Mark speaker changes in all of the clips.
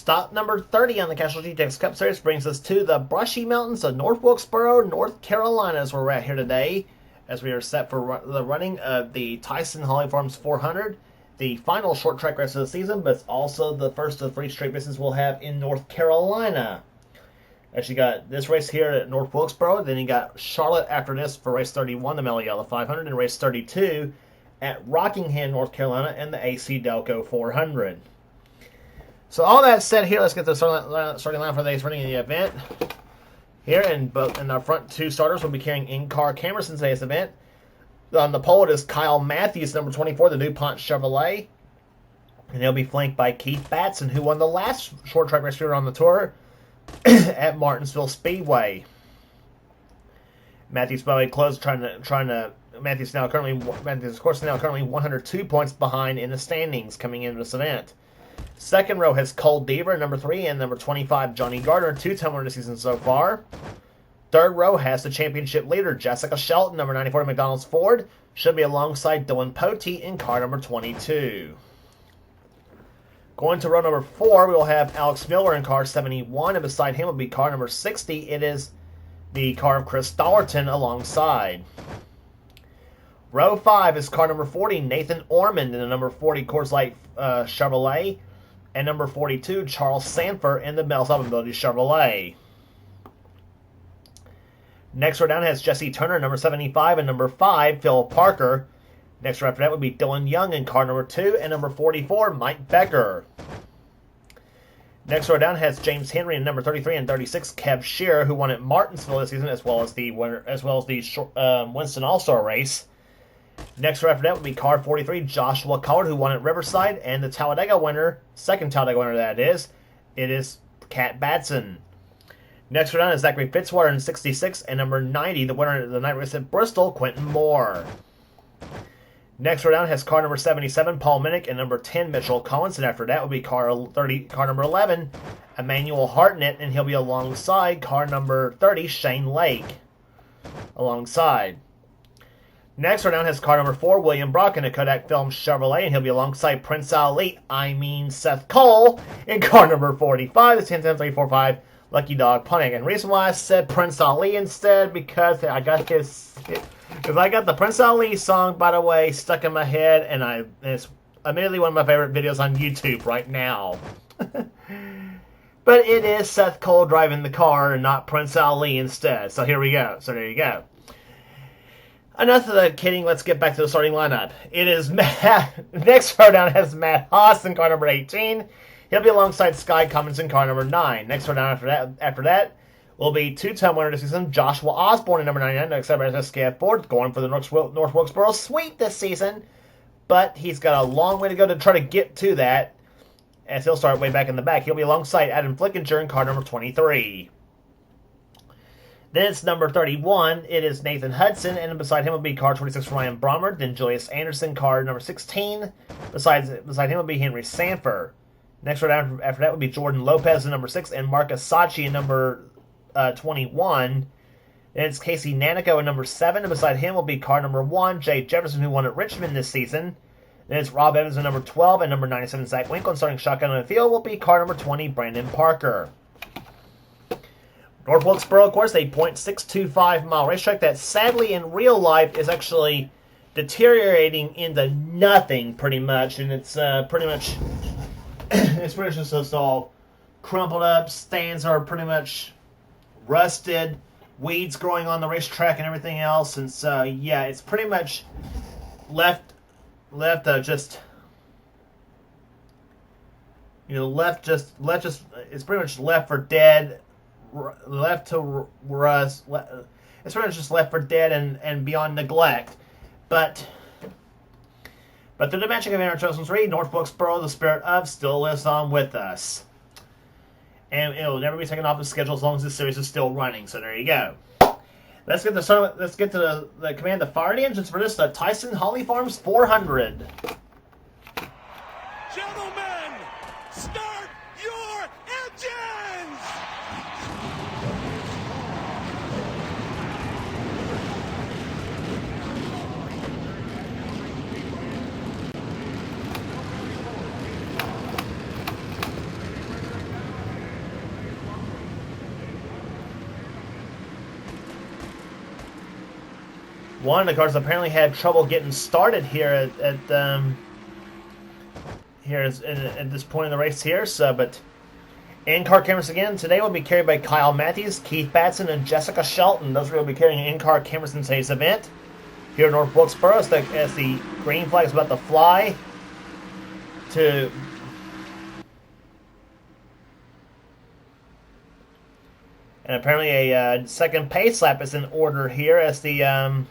Speaker 1: Stop number 30 on the Castrol GTX Cup Series brings us to the brushy mountains of North Wilkesboro, North Carolina, as we're at here today, as we are set for the running of the Tyson Holly Farms 400, the final short track race of the season, but it's also the first of 3 straight races we'll have in North Carolina. As you got this race here at North Wilkesboro, then you got Charlotte after this for race 31, the Mellow Yellow 500, and race 32 at Rockingham, North Carolina, and the AC Delco 400. So all that said here, let's get the starting line for today's running of the event. Here, and our front 2 starters will be carrying in-car cameras in today's event. On the pole, it is Kyle Matthews, number 24, the DuPont Chevrolet. And he'll be flanked by Keith Batson, who won the last short track race here on the tour at Martinsville Speedway. Matthews probably close Matthews of course now currently 102 points behind in the standings coming into this event. Second row has Cole Deaver, number 3, and number 25, Johnny Gardner, 2-time winner this season so far. Third row has the championship leader, Jessica Shelton, number 94, McDonald's Ford. Should be alongside Dylan Potey in car number 22. Going to row number 4, we will have Alex Miller in car 71, and beside him will be car number 60. It is the car of Chris Dollerton alongside. Row 5 is car number 40, Nathan Ormond, in the number 40 Coors Light Chevrolet, and number 42, Charles Sanford, in the Bell Ability Chevrolet. Next row down has Jesse Turner, number 75, and number 5, Phil Parker. Next row after that would be Dylan Young in car number 2, and number 44, Mike Becker. Next row down has James Henry in number 33 and 36, Kev Shearer, who won at Martinsville this season, as well as the Winston All-Star race. Next row after that would be car 43, Joshua Collard, who won at Riverside, and the Talladega winner, second Talladega winner that is, it is Cat Batson. Next row down is Zachary Fitzwater in 66, and number 90, the winner of the night race at Bristol, Quentin Moore. Next row down has car number 77, Paul Minnick, and number 10, Mitchell Collins, and after that will be car number 11, Emmanuel Hartnett, and he'll be alongside car number 30, Shane Lake, alongside. Next row down has car number 4, William Brock, in a Kodak Film Chevrolet, and he'll be alongside Prince Ali, Seth Cole, in car number 45, the 10-10-3-4-5 Lucky Dog Pontiac. And the reason why I said Prince Ali instead, because I got the Prince Ali song, by the way, stuck in my head, and it's admittedly one of my favorite videos on YouTube right now. But it is Seth Cole driving the car and not Prince Ali instead. So here we go. So there you go. Enough of the kidding, let's get back to the starting lineup. It is next row down has Matt Haas in car number 18. He'll be alongside Sky Cummins in car number 9. Next row down after that will be 2-time winner this season, Joshua Osborne in number 99, except as SKF Ford, going for the North Wilkesboro Sweep this season. But he's got a long way to go to try to get to that, as he'll start way back in the back. He'll be alongside Adam Flickinger in car number 23. Then it's number 31. It is Nathan Hudson, and beside him will be car 26 Ryan Brommer. Then Julius Anderson, car number 16. Beside him will be Henry Sanford. Next row down after that will be Jordan Lopez in number 6, and Marcus Sachi in number 21. Then it's Casey Nanico in number 7, and beside him will be car number 1, Jay Jefferson, who won at Richmond this season. Then it's Rob Evans in number 12, and number 97, Zach Winkle. And starting shotgun on the field will be car number 20, Brandon Parker. North Wilkesboro, of course, a .625-mile racetrack that sadly in real life is actually deteriorating into nothing pretty much, and it's pretty much just all crumpled up. Stands are pretty much rusted, weeds growing on the racetrack and everything else, and so yeah, it's pretty much left it's pretty much left for dead. Left to rust. It's pretty much just left for dead and beyond neglect. But through the magic of Aaron 2003, North Wilkesboro, the spirit of, still lives on with us. And it will never be taken off the schedule as long as this series is still running. So there you go. Let's get to the command to fire the engines for this, the Tyson Holly Farms 400.
Speaker 2: Gentlemen, start your engines!
Speaker 1: One of the cars apparently had trouble getting started here at this point in the race here. So, but in-car cameras again today will be carried by Kyle Matthews, Keith Batson, and Jessica Shelton. Those will be carrying in-car cameras in today's event here in North Wilkesboro as the green flag is about to fly to. And apparently a second pace lap is in order here as the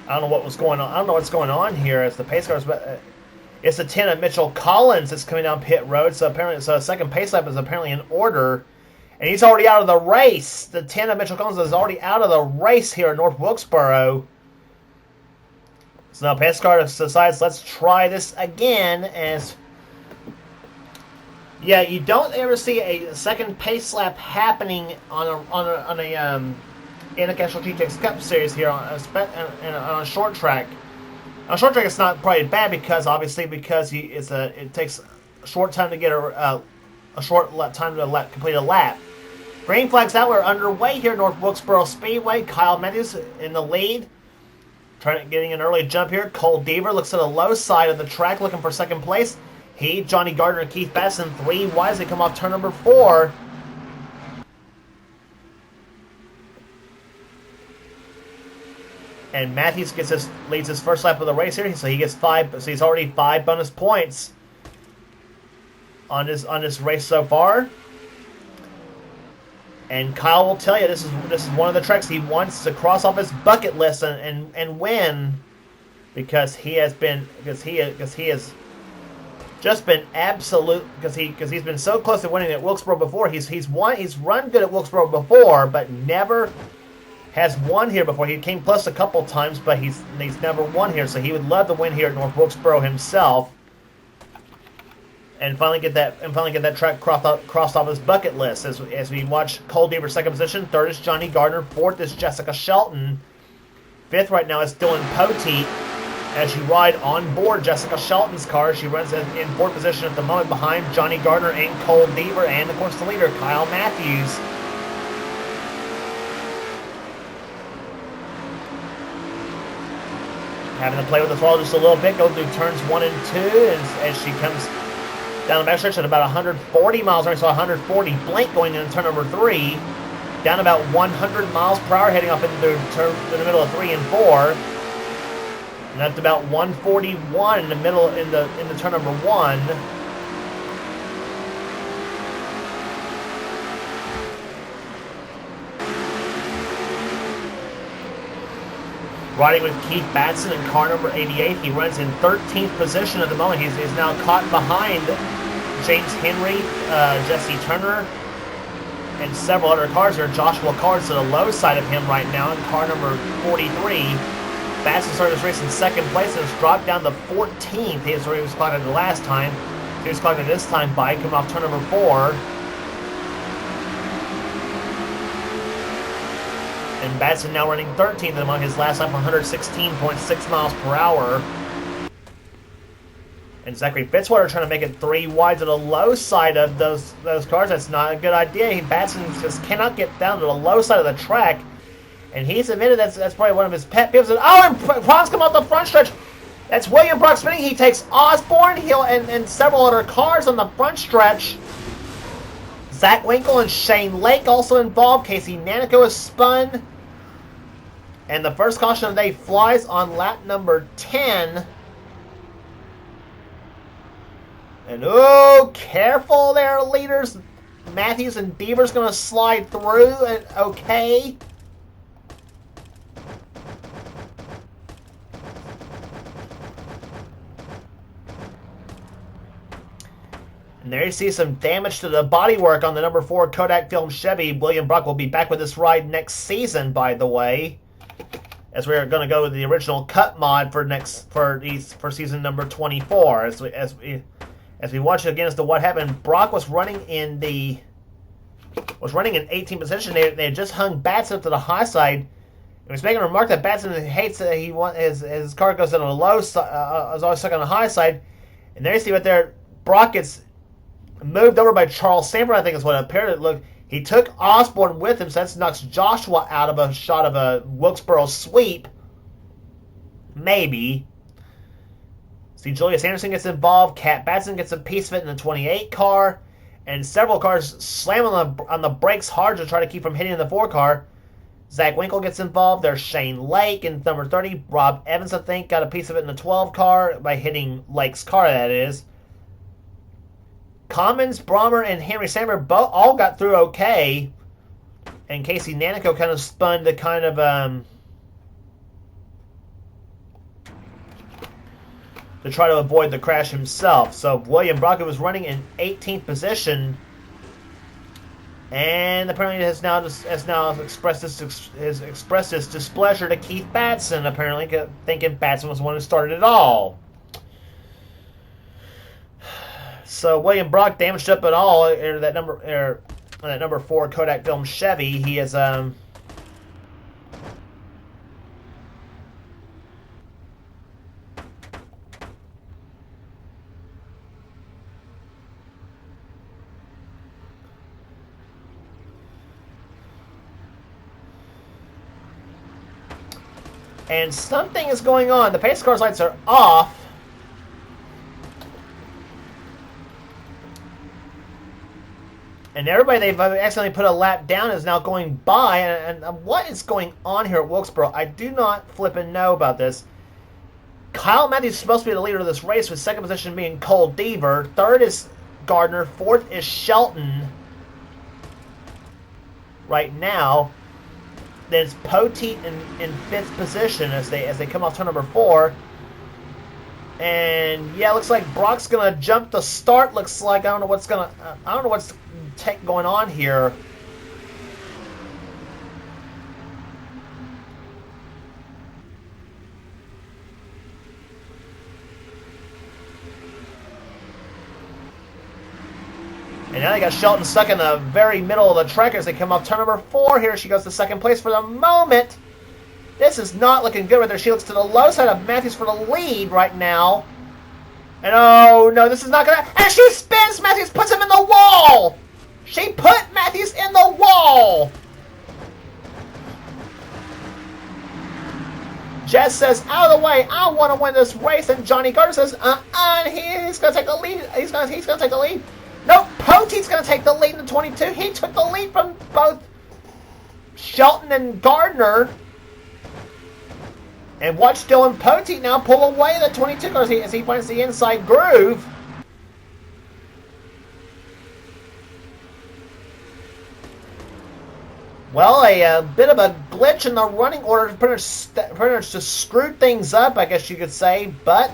Speaker 1: I don't know what was going on. I don't know what's going on here as the pace cars. But it's the 10 of Mitchell Collins that's coming down pit road. So apparently, a second pace lap is apparently in order, and he's already out of the race. The 10 of Mitchell Collins is already out of the race here in North Wilkesboro. So now pace car decides, let's try this again. As yeah, you don't ever see a second pace lap happening in a Castrol GTX Cup Series here on a short track. On a short track, it's not probably bad because it takes a short time to get a short time to complete a lap. Green flags out. We're underway here at North Wilkesboro Speedway. Kyle Matthews in the lead, getting an early jump here. Cole Deaver looks to the low side of the track, looking for second place. He, Johnny Gardner, and Keith Basson, 3 wide as they come off turn number 4. And Matthews leads his first lap of the race here, so he gets 5. So he's already 5 bonus points on this race so far. And Kyle will tell you this is one of the tracks he wants to cross off his bucket list and win, because he's been so close to winning at Wilkesboro before. He's run good at Wilkesboro before, but never has won here before. He came close a couple times, but he's never won here. So he would love to win here at North Wilkesboro himself, and finally get that track crossed off his bucket list. As we watch Cole Deaver second position, third is Johnny Gardner, fourth is Jessica Shelton, fifth right now is Dylan Poteet. As you ride on board Jessica Shelton's car, she runs in fourth position at the moment behind Johnny Gardner and Cole Deaver, and of course the leader Kyle Matthews. Having to play with the throttle just a little bit, go through turns 1 and 2, as she comes down the backstretch at about 140 miles an hour, so 140 blank going into turn number 3, down about 100 miles per hour, heading up into the middle of 3 and 4, and up to about 141 in the middle in the turn number 1. Riding with Keith Batson in car number 88. He runs in 13th position at the moment. He's now caught behind James Henry, Jesse Turner, and several other cars there. Joshua Card's to the low side of him right now in car number 43. Batson started this race in second place and has dropped down to 14th. He was clocked the last time. He was clocked this time by coming off turn number 4. And Batson now running 13th among his last lap, 116.6 miles per hour. And Zachary Fitzwater trying to make it 3 wide to the low side of those cars. That's not a good idea. Batson just cannot get down to the low side of the track. And he's admitted that's probably one of his pet peeves. And Brock's come off the front stretch. That's William Brock spinning. He takes Osborne, and several other cars on the front stretch. Zach Winkle and Shane Lake also involved. Casey Nanico is spun. And the first caution of the day flies on lap number 10. And oh, careful there, leaders. Matthews and Deaver's going to slide through. And okay. And there you see some damage to the bodywork on the number 4 Kodak Film Chevy. William Brock will be back with this ride next season, by the way, as we're going to go with the original cut mod for season number 24. As we watch it again as to what happened, Brock was running in 18th position. They had just hung Batson up to the high side. He was making a remark that Batson hates that his car goes on the low side, is always stuck on the high side. And there you see right there, Brock gets moved over by Charles Sanford, I think is what it appeared to look. He took Osborne with him, so that knocks Joshua out of a shot of a Wilkesboro sweep. Maybe. See, Julius Anderson gets involved. Cat Batson gets a piece of it in the 28 car. And several cars slam on the brakes hard to try to keep from hitting the 4 car. Zach Winkle gets involved. There's Shane Lake in number 30. Rob Evans, I think, got a piece of it in the 12 car by hitting Lake's car, that is. Commons, Brommer, and Henry Samber all got through okay. And Casey Nanico kind of spun to kind of to try to avoid the crash himself. So William Brockett was running in 18th position, and apparently has now expressed his displeasure to Keith Batson. Apparently, thinking Batson was the one who started it all. So William Brock damaged up at all that number 4 Kodak film Chevy. He is and something is going on. The pace car's lights are off. And everybody they've accidentally put a lap down is now going by. And what is going on here at Wilkesboro? I do not flippin' know about this. Kyle Matthews is supposed to be the leader of this race, with second position being Cole Deaver. Third is Gardner. Fourth is Shelton. Right now. Then it's Poteet in fifth position as they come off turn number 4. And yeah, looks like Brock's gonna jump the start. Looks like I don't know what's going on here. And now they got Shelton stuck in the very middle of the track as they come off turn number 4 here. She goes to second place for the moment. This is not looking good right there. She looks to the low side of Matthews for the lead right now. And oh no, this is not gonna... And she spins! Matthews puts him in the wall! She put Matthews in the wall! Jess says, out of the way, I want to win this race. And Johnny Gardner says, he's gonna take the lead. He's gonna take the lead. Nope, Poteet's gonna take the lead in the 22. He took the lead from both Shelton and Gardner. And watch Dylan Poteet now pull away the 22 as he finds the inside groove. Well, a bit of a glitch in the running order pretty much just screwed things up, I guess you could say. But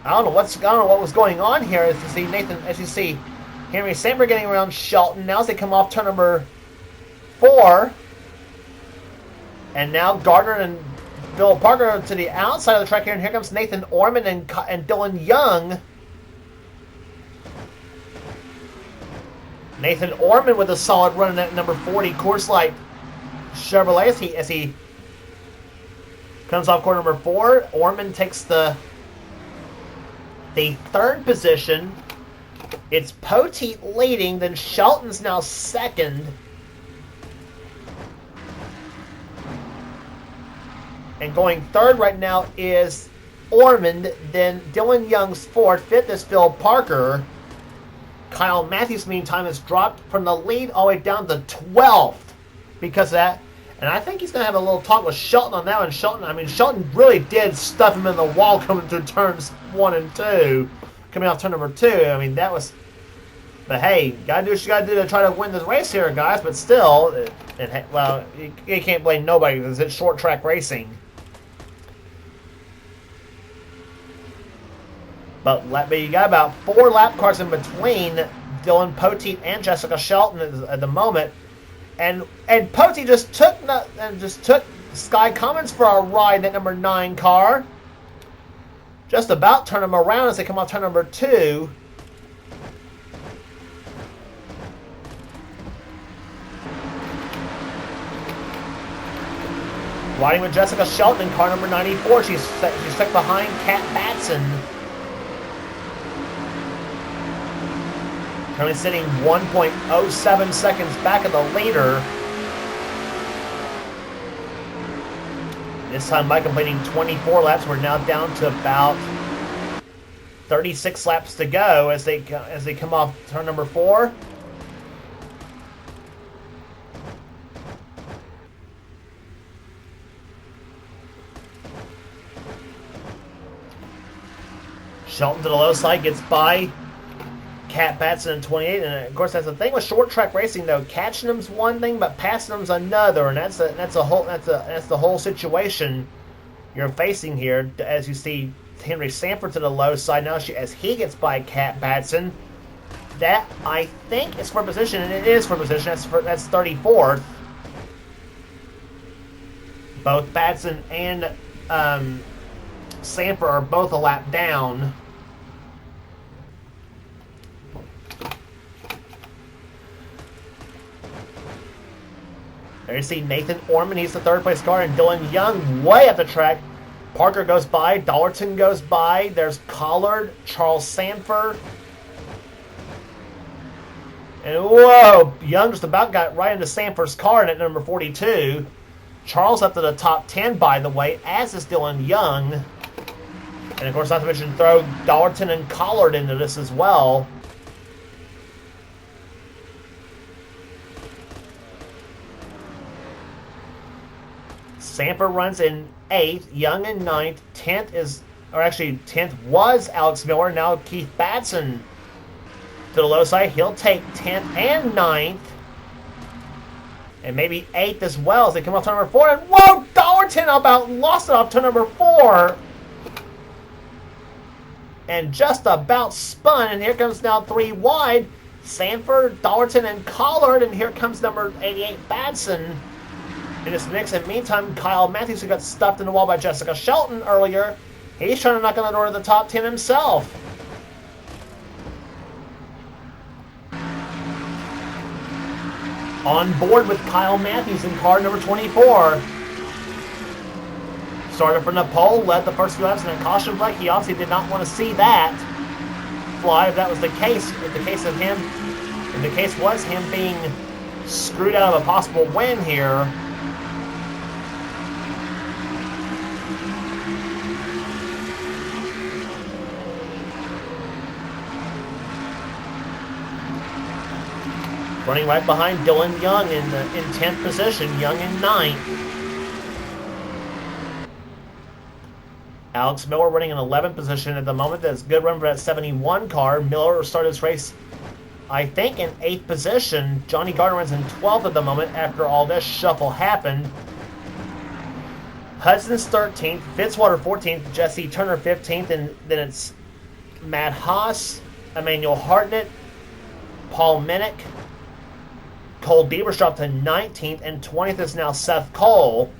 Speaker 1: I don't know what was going on here. As you see Henry Samber getting around Shelton now as they come off turn number 4. And now Gardner and Bill Parker to the outside of the track here. And here comes Nathan Orman and Dylan Young. Nathan Orman with a solid run at number 40 Coors Light Chevrolet as he comes off corner number 4. Orman takes the third position. It's Poteet leading. Then Shelton's now second. And going third right now is Ormond. Then Dylan Young's fourth. Fifth is Phil Parker. Kyle Matthews, meantime, has dropped from the lead all the way down to 12th because of that. And I think he's going to have a little talk with Shelton on that one. Shelton really did stuff him in the wall coming through turns 1 and 2. Coming off turn number 2. That was... But hey, gotta do what you gotta do to try to win this race here, guys. But still, you can't blame nobody because it's short track racing. But you got about 4 lap cars in between Dylan Poteet and Jessica Shelton at the moment, and Poteet just took Sky Commons for a ride in that number 9 car. Just about turn them around as they come off turn number 2. Riding with Jessica Shelton in car number 94. She's stuck behind Kat Batson. Currently sitting 1.07 seconds back of the leader. This time by completing 24 laps, we're now down to about 36 laps to go as they come off turn number 4. Shelton to the low side gets by Cat Batson in 28, and of course that's the thing with short track racing though. Catching them's one thing, but passing them's another, and that's the whole situation you're facing here. As you see, Henry Sanford to the low side now as he gets by Cat Batson. That I think is for position, and it is for position. That's 34th. Both Batson and Sanford are both a lap down. There you see Nathan Orman, he's the third place car, and Dylan Young way up the track. Parker goes by, Dollarton goes by, there's Collard, Charles Sanford. And whoa, Young just about got right into Sanford's car at number 42. Charles up to the top 10, by the way, as is Dylan Young. And of course, not to mention throw Dollarton and Collard into this as well. Sanford runs in 8th, Young in 9th, 10th was Alex Miller, now Keith Batson to the low side. He'll take 10th and 9th, and maybe 8th as well as they come off turn number 4. And whoa, Dollarton about lost it off turn number 4. And just about spun, and here comes now 3 wide. Sanford, Dollarton, and Collard, and here comes number 88, Batson. In this mix, and meantime, Kyle Matthews, who got stuffed in the wall by Jessica Shelton earlier, he's trying to knock on the door of the top 10 himself. On board with Kyle Matthews in car number 24. Started from the pole, led the first few laps, and then caution flag. He obviously did not want to see that fly. If that was the case, in the case of him, and the case was him being screwed out of a possible win here. Running right behind Dylan Young in 10th position, Young in 9th. Alex Miller running in 11th position at the moment. That's a good run for that 71 car. Miller started his race, I think, in 8th position. Johnny Gardner runs in 12th at the moment after all this shuffle happened. Hudson's 13th, Fitzwater 14th, Jesse Turner 15th, and then it's Matt Haas, Emmanuel Hartnett, Paul Minnick, Cole Beavers dropped to 19th, and 20th is now Seth Cole.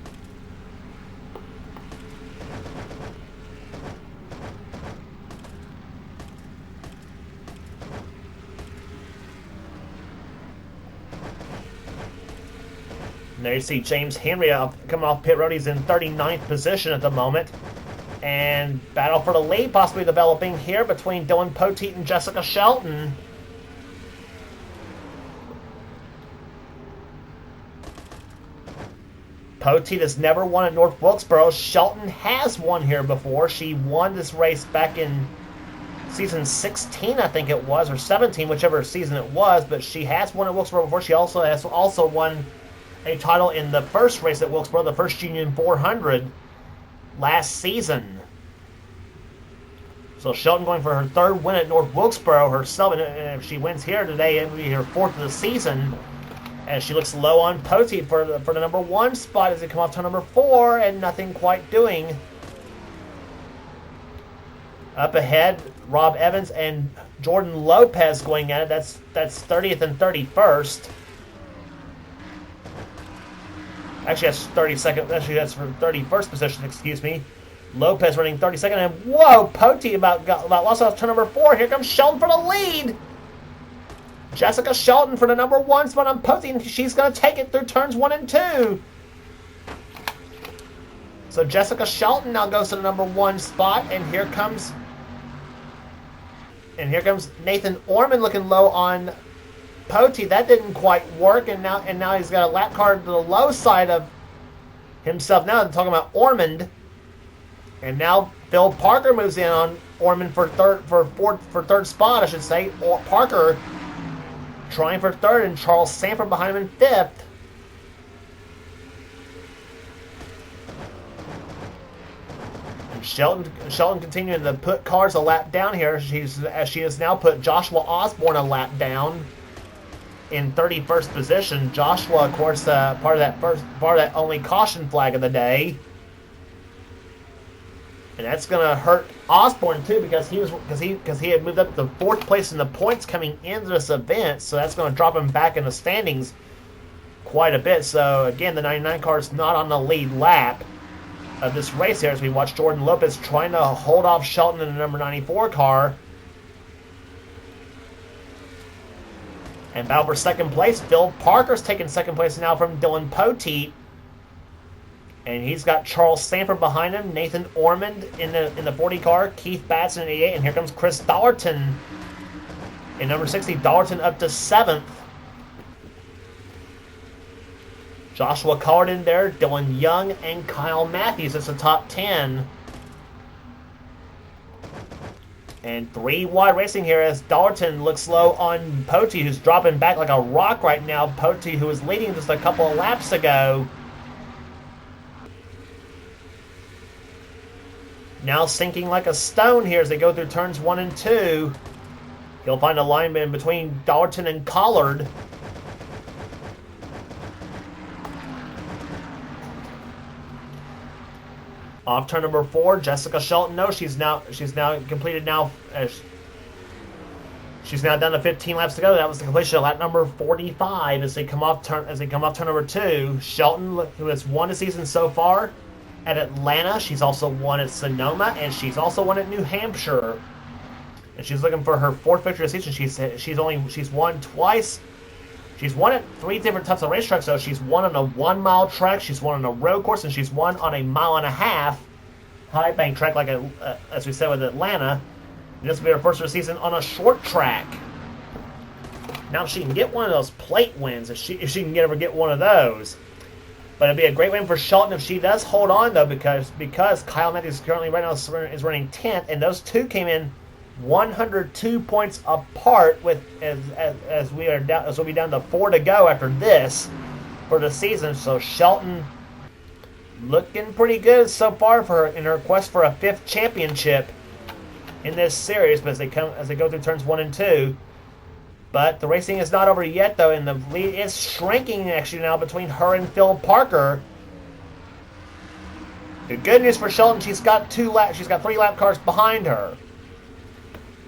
Speaker 1: And there you see James Henry coming off pit road. He's in 39th position at the moment. And battle for the lead possibly developing here between Dylan Poteet and Jessica Shelton. Poteet has never won at North Wilkesboro. Shelton has won here before. She won this race back in season 16, I think it was, or 17, whichever season it was. But she has won at Wilkesboro before. She also has won a title in the first race at Wilkesboro, the first Union 400 last season. So Shelton going for her third win at North Wilkesboro herself. And if she wins here today, it will be her 4th of the season. As she looks low on Poteet for the number 1 spot as they come off to number 4, and nothing quite doing. Up ahead, Rob Evans and Jordan Lopez going at it. That's 30th and 31st. Actually, that's 32nd. Actually, that's for 31st position. Excuse me. Lopez running 32nd, and whoa, Poteet about lost off turn number 4. Here comes Shelton for the lead. Jessica Shelton for the number 1 spot on Poteet, and she's going to take it through turns 1 and 2. So Jessica Shelton now goes to the number 1 spot, and here comes And here comes Nathan Ormond looking low on Pote. That didn't quite work, and now he's got a lap car to the low side of himself. Now they're talking about Ormond, and now Phil Parker moves in on Ormond for third spot, I should say. Parker trying for third, and Charles Sanford behind him in fifth. And Shelton continuing to put cars a lap down here, as she has now put Joshua Osborne a lap down in 31st position. Joshua, of course, part of that only caution flag of the day. And that's going to hurt Osborne too, because he had moved up to 4th place in the points coming into this event, so that's going to drop him back in the standings quite a bit. So again, the 99 car is not on the lead lap of this race here, as we watch Jordan Lopez trying to hold off Shelton in the number 94 car. And battle for second place. Phil Parker's taking second place now from Dylan Poteet. And he's got Charles Sanford behind him, Nathan Ormond in the 40 car, Keith Batson in 88, and here comes Chris Dollarton in number 60. Dollarton up to 7th. Joshua Collard in there, Dylan Young, and Kyle Matthews. It's the top 10. And 3 wide racing here as Dollarton looks low on Pote, who's dropping back like a rock right now. Pote, who was leading just a couple of laps ago, now sinking like a stone here as they go through turns 1 and 2. He'll find alignment in between Dollarton and Collard. Off turn number 4, Jessica Shelton. No, she's now completed now. She's now down to 15 laps to go. That was the completion of lap number 45 as they come off turn number 2. Shelton, who has won the season so far at Atlanta, she's also won at Sonoma, and she's also won at New Hampshire. And she's looking for her 4th victory of the season. She's won twice. She's won at 3 different types of racetracks, so she's won on a 1-mile track, she's won on a road course, and she's won on a 1.5-mile high bank track, like as we said with Atlanta. And this will be her first of the season on a short track. Now if she can get one of those plate wins, if she can ever get one of those. But it'd be a great win for Shelton if she does hold on, though, because Kyle Matthews currently right now is running 10th, and those two came in 102 points apart with as we'll be down to 4 to go after this for the season. So Shelton looking pretty good so far for her in her quest for a 5th championship in this series. But as they go through turns 1 and 2, but the racing is not over yet, though, and the lead is shrinking actually now between her and Phil Parker. The good news for Shelton, she's got 3 lap cars behind her.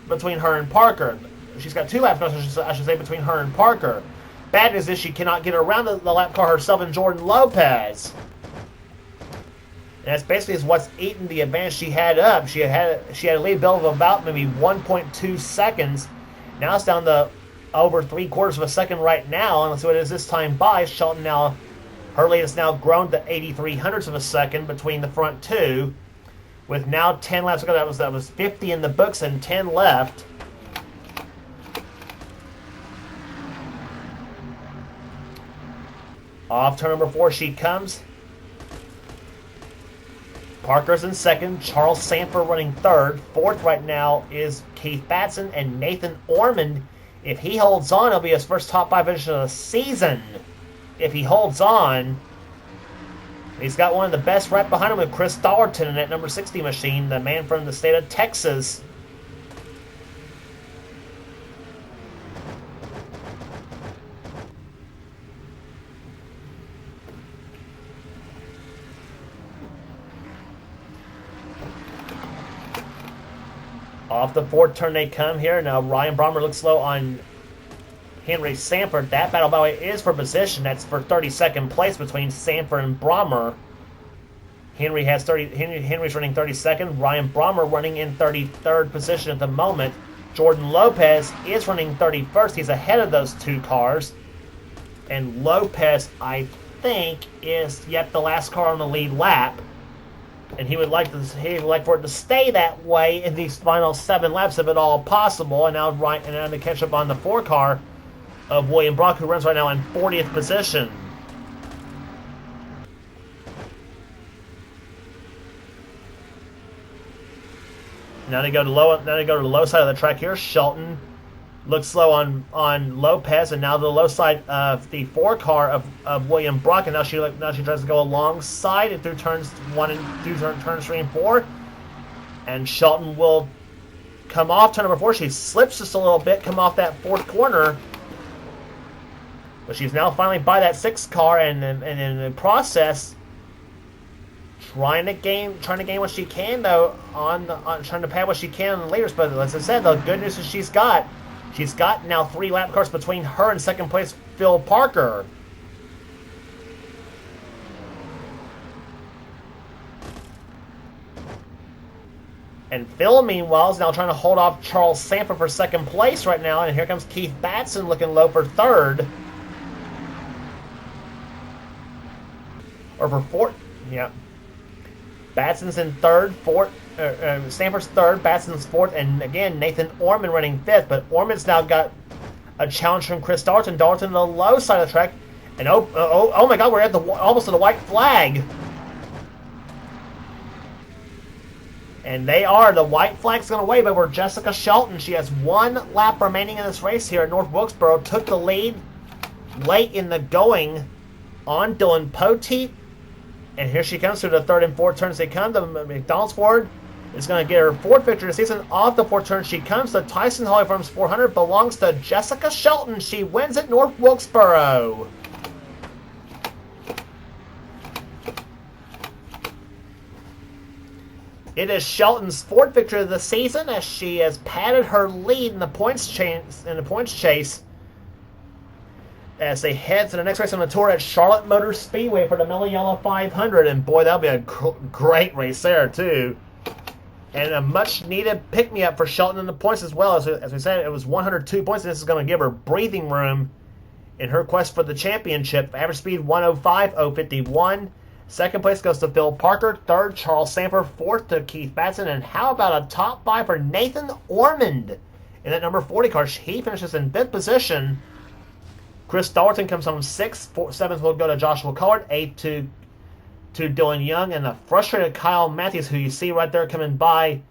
Speaker 1: Between her and Parker. She's got 2 lap cars, I should say, between her and Parker. Bad news is she cannot get around the lap car herself and Jordan Lopez. And that's basically what's eaten the advantage she had up. She had a lead bill of about maybe 1.2 seconds. Now it's down to over 3/4 of a second right now. And let's see what it is this time by. Shelton now, her lead has now grown to 83/100ths of a second between the front 2. With now 10 laps to go, that was 50 in the books and 10 left. Off turn number 4 she comes. Parker's in 2nd. Charles Sanford running 3rd. 4th right now is Keith Batson, and Nathan Ormond. If he holds on, it'll be his first top 5 finish of the season. If he holds on. He's got one of the best right behind him with Chris Dollarton in that number 60 machine, the man from the state of Texas. Off the 4th turn they come here. Now Ryan Brommer looks low on Henry Sanford. That battle, by the way, is for position. That's for 32nd place between Sanford and Brommer. Henry's running 32nd. Ryan Brommer running in 33rd position at the moment. Jordan Lopez is running 31st. He's ahead of those 2 cars. And Lopez, I think, is yet the last car on the lead lap. And he would like for it to stay that way in these final 7 laps if at all possible. And now to catch up on the 4 car of William Brock, who runs right now in 40th position. Now they go to the low side of the track here. Shelton looks slow on Lopez, and now the low side of the 4 car of William Brock, and now she tries to go alongside it through turns 1 and through turns 3 and 4, and Shelton will come off turn number 4. She slips just a little bit, come off that 4th corner, but she's now finally by that 6th car, and in the process, trying to gain what she can though on trying to pad what she can on the leaders. But as I said, the good news is she's got now 3 lap cars between her and 2nd place Phil Parker. And Phil, meanwhile, is now trying to hold off Charles Samper for 2nd place right now. And here comes Keith Batson looking low for 3rd. Or for 4th. Yeah. Batson's in 3rd, 4th. Samper's 3rd, Batson's 4th, and again, Nathan Orman running 5th. But Orman's now got a challenge from Chris Darton. Darton on the low side of the track. And oh my God, we're at almost at the white flag. And the white flag's going to wave over Jessica Shelton. She has 1 lap remaining in this race here at North Wilkesboro. Took the lead late in the going on Dylan Poteet. And here she comes through the 3rd and 4th turns. They come to McDonald's Ford. Is going to get her 4th victory of the season. Off the 4th turn she comes. The Tyson Holly Farms 400 belongs to Jessica Shelton. She wins at North Wilkesboro. It is Shelton's 4th victory of the season as she has padded her lead in the points chase as they head to the next race on the tour at Charlotte Motor Speedway for the Mellow Yellow 500. And boy, that'll be a great race there too. And a much-needed pick-me-up for Shelton in the points as well. As we said, it was 102 points, and this is going to give her breathing room in her quest for the championship. Average speed 105.051. 2nd place goes to Phil Parker. 3rd, Charles Samper. 4th to Keith Batson. And how about a top 5 for Nathan Ormond in that number 40 car? He finishes in 5th position. Chris Dalton comes home 6th. 7th will go to Joshua Collard. 8th to Dylan Young, and the frustrated Kyle Matthews, who you see right there coming by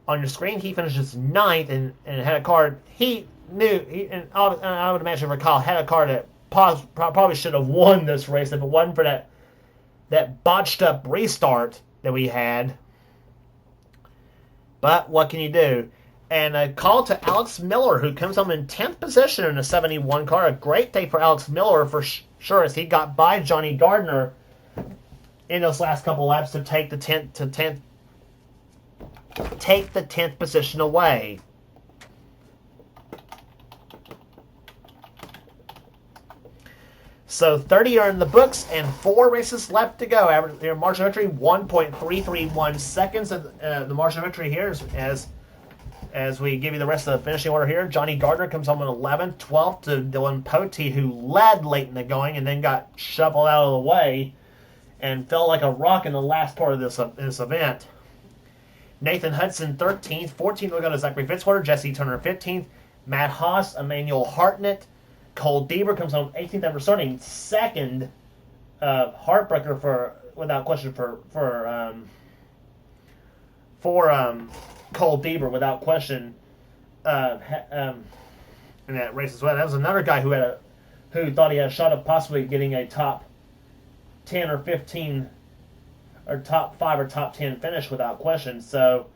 Speaker 1: on your screen. He finishes 9th and had a car he knew, and I would imagine for Kyle, had a car that probably should have won this race if it wasn't for that botched up restart that we had. But what can you do? And a call to Alex Miller, who comes home in 10th position in a 71 car. A great day for Alex Miller for sure, as he got by Johnny Gardner in those last couple laps to take the 10th position away. So 30 are in the books and 4 races left to go. Average margin of victory 1.331 seconds. The margin of victory here is as we give you the rest of the finishing order here. Johnny Gardner comes home in 11th, 12th to Dylan Poteet, who led late in the going and then got shuffled out of the way and fell like a rock in the last part of this event. Nathan Hudson 13th, 14th will go to Zachary Fitzwater, Jesse Turner 15th, Matt Haas, Emmanuel Hartnett, Cole Deaver comes home 18th after starting 2nd. Heartbreaker without question for Cole Deaver without question in that race as well. That was another guy who thought he had a shot of possibly getting a top 10 or 15 or top 5 or top 10 finish without question. So,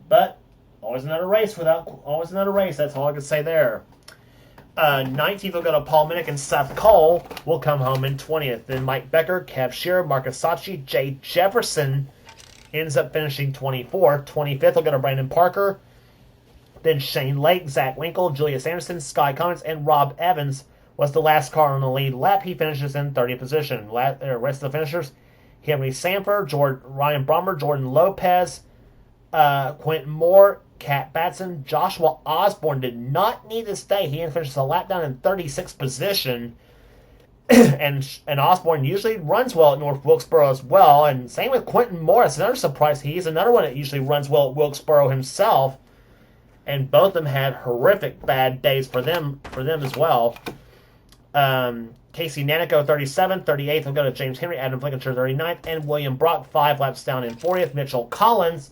Speaker 1: but always another race. That's all I can say there. 19th will go to Paul Minnick, and Seth Cole will come home in 20th. Then Mike Becker, Kev Shearer, Marcus Sachi, Jay Jefferson ends up finishing 24th. 25th will go to Brandon Parker. Then Shane Lake, Zach Winkle, Julius Anderson, Sky Cummins, and Rob Evans was the last car on the lead lap. He finishes in 30th position. Rest of the finishers, Henry Sanford, Ryan Brommer, Jordan Lopez, Quentin Moore, Cat Batson, Joshua Osborne did not need to stay. He finishes a lap down in 36th position. and Osborne usually runs well at North Wilkesboro as well. And same with Quentin Morris, another surprise. He's another one that usually runs well at Wilkesboro himself. And both of them had horrific bad days for them as well. Casey Nanico, 37th. 38th will go to James Henry. Adam Blankenshire, 39th. And William Brock, 5 laps down in 40th. Mitchell Collins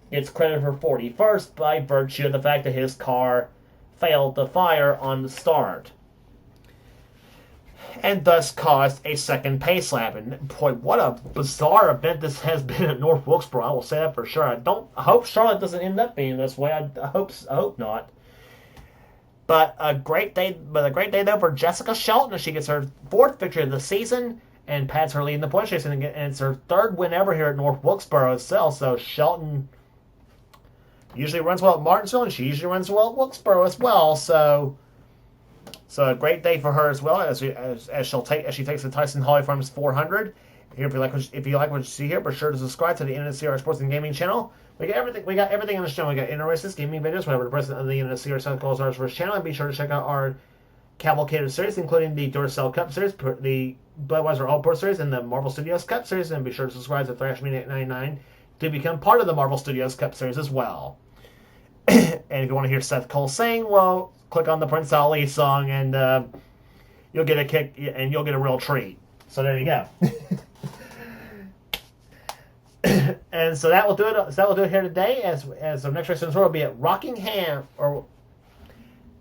Speaker 1: gets credit for 41st by virtue of the fact that his car failed to fire on the start, and thus caused a second pace lap. And boy, what a bizarre event this has been at North Wilkesboro. I will say that for sure. I hope Charlotte doesn't end up being this way. I hope not. But a great day though for Jessica Shelton. She gets her 4th victory of the season and pads her lead in the points race, and it's her 3rd win ever here at North Wilkesboro itself. So Shelton usually runs well at Martinsville, and she usually runs well at Wilkesboro as well. So a great day for her as well, as she takes the Tyson Holly Farms 400. Here, if you like what you see here, be sure to subscribe to the NNSCRA Sports and Gaming channel. We got everything on this channel. We got inter-races, gaming videos, whatever the president of the NNSCRA South calls ours first channel. And be sure to check out our Cavalcade series, including the Duracell Cup series, the Budweiser All Pro series, and the Marvel Studios Cup series. And be sure to subscribe to Thrash Media 899 to become part of the Marvel Studios Cup series as well. And if you want to hear Seth Cole sing, well, click on the Prince Ali song, and you'll get a kick, and you'll get a real treat. So there you go. And so that will do it. So that will do it here today. As our next race in the tour will be at Rockingham, or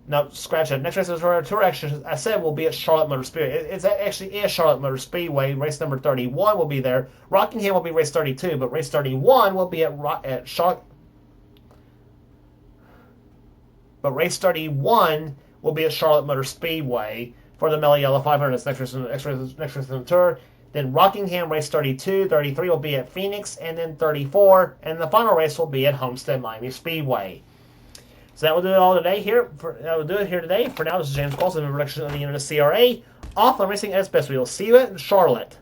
Speaker 1: no, scratch that. Next race in the tour, actually, I said will be at Charlotte Motor Speedway. It's actually is Charlotte Motor Speedway. Race number 31 will be there. Rockingham will be race 32, but race 31 will be at Charlotte. But race 31 will be at Charlotte Motor Speedway for the Mellow Yellow 500. That's next race in the tour. Then Rockingham, race 32. 33 will be at Phoenix, and then 34. And the final race will be at Homestead Miami Speedway. So that will do it all today here. That will do it here today. For now, this is James Colson, in production of the NNSCRA. Offline Racing at its best. We will see you at Charlotte.